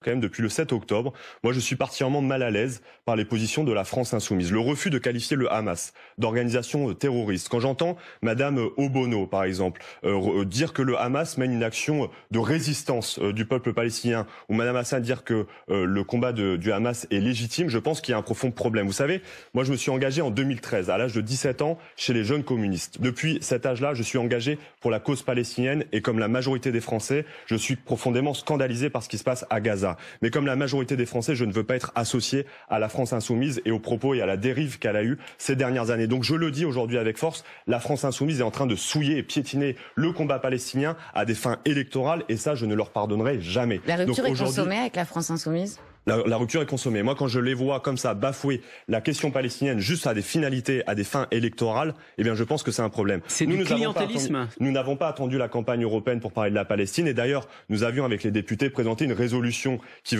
quand même depuis le 7 octobre, moi je suis particulièrement mal à l'aise par les positions de la France insoumise. Le refus de qualifier le Hamas d'organisation terroriste. Quand j'entends Madame Obono, par exemple, dire que le Hamas mène une action de résistance du peuple palestinien, ou Madame Hassan dire que le combat du Hamas est légitime, je pense qu'il y a un profond problème. Vous savez, moi je me suis engagé en 2013, à l'âge de 17 ans, chez les jeunes communistes. Depuis cet âge-là, je suis engagé pour la cause palestinienne et comme la majorité des Français, je suis profondément scandalisé par ce qui se passe à Gaza. Mais comme la majorité des Français, je ne veux pas être associé à la France insoumise et aux propos et à la dérive qu'elle a eue ces dernières années. Donc je le dis aujourd'hui avec force, la France insoumise est en train de souiller et piétiner le combat palestinien à des fins électorales et ça, je ne leur pardonnerai jamais. La rupture est consommée avec la France insoumise ? La rupture est consommée. Moi, quand je les vois comme ça bafouer la question palestinienne juste à des finalités, à des fins électorales, eh bien, je pense que c'est un problème. C'est du clientélisme. Nous n'avons pas attendu la campagne européenne pour parler de la Palestine. Et d'ailleurs, nous avions, avec les députés, présenté une résolution qui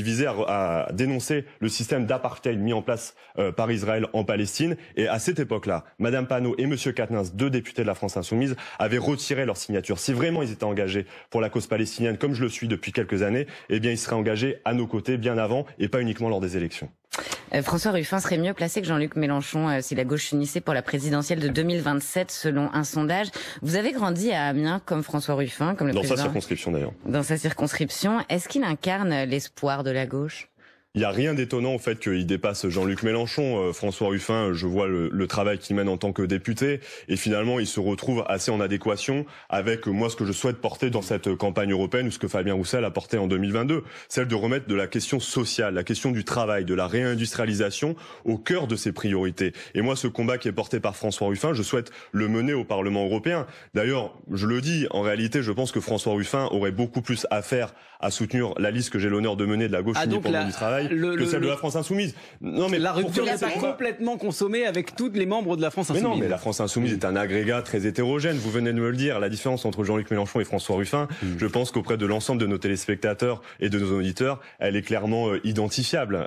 visait à dénoncer le système d'apartheid mis en place par Israël en Palestine. Et à cette époque-là, Madame Panot et Monsieur Quatennens, deux députés de la France insoumise, avaient retiré leur signature. Si vraiment ils étaient engagés pour la cause palestinienne, comme je le suis depuis quelques années, eh bien, ils seraient engagés à nos côtés, bien avant et pas uniquement lors des élections. François Ruffin serait mieux placé que Jean-Luc Mélenchon si la gauche s'unissait pour la présidentielle de 2027 selon un sondage. Vous avez grandi à Amiens comme François Ruffin, comme le président. Dans sa circonscription d'ailleurs. Dans sa circonscription. Est-ce qu'il incarne l'espoir de la gauche ? Il n'y a rien d'étonnant au fait qu'il dépasse Jean-Luc Mélenchon. François Ruffin, je vois le travail qu'il mène en tant que député et finalement il se retrouve assez en adéquation avec moi ce que je souhaite porter dans cette campagne européenne ou ce que Fabien Roussel a porté en 2022, celle de remettre de la question sociale, la question du travail, de la réindustrialisation au cœur de ses priorités. Et moi ce combat qui est porté par François Ruffin, je souhaite le mener au Parlement européen. D'ailleurs, je le dis, en réalité je pense que François Ruffin aurait beaucoup plus à faire à soutenir la liste que j'ai l'honneur de mener de la gauche unie pour du travail que celle de la France insoumise. Non, mais la rupture n'est pas complètement consommée avec tous les membres de la France insoumise. Mais non, mais la France insoumise est un agrégat très hétérogène. Vous venez de me le dire. La différence entre Jean-Luc Mélenchon et François Ruffin, je pense qu'auprès de l'ensemble de nos téléspectateurs et de nos auditeurs, elle est clairement identifiable.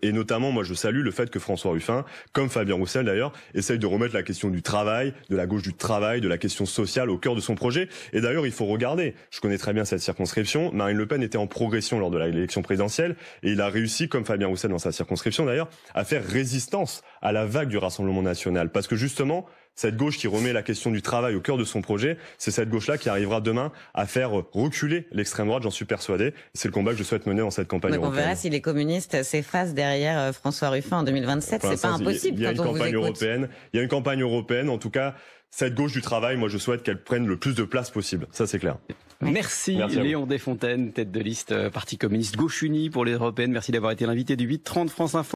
Et notamment, moi, je salue le fait que François Ruffin, comme Fabien Roussel d'ailleurs, essaye de remettre la question du travail, de la gauche du travail, de la question sociale au cœur de son projet. Et d'ailleurs, il faut regarder. Je connais très bien cette circonscription. Marine Le Pen était en progression lors de l'élection présidentielle et il a réussi, comme Fabien Roussel dans sa circonscription d'ailleurs, à faire résistance à la vague du Rassemblement national. Parce que justement, cette gauche qui remet la question du travail au cœur de son projet, c'est cette gauche-là qui arrivera demain à faire reculer l'extrême droite, j'en suis persuadé. C'est le combat que je souhaite mener dans cette campagne européenne. On verra si les communistes s'effacent derrière François Ruffin en 2027. C'est pas impossible quand on vous écoute. Il y a une campagne européenne, en tout cas, cette gauche du travail, moi je souhaite qu'elle prenne le plus de place possible. Ça c'est clair. Merci Léon Desfontaines, tête de liste Parti communiste Gauche Unie pour les européennes. Merci d'avoir été l'invité du 8-30 France Info.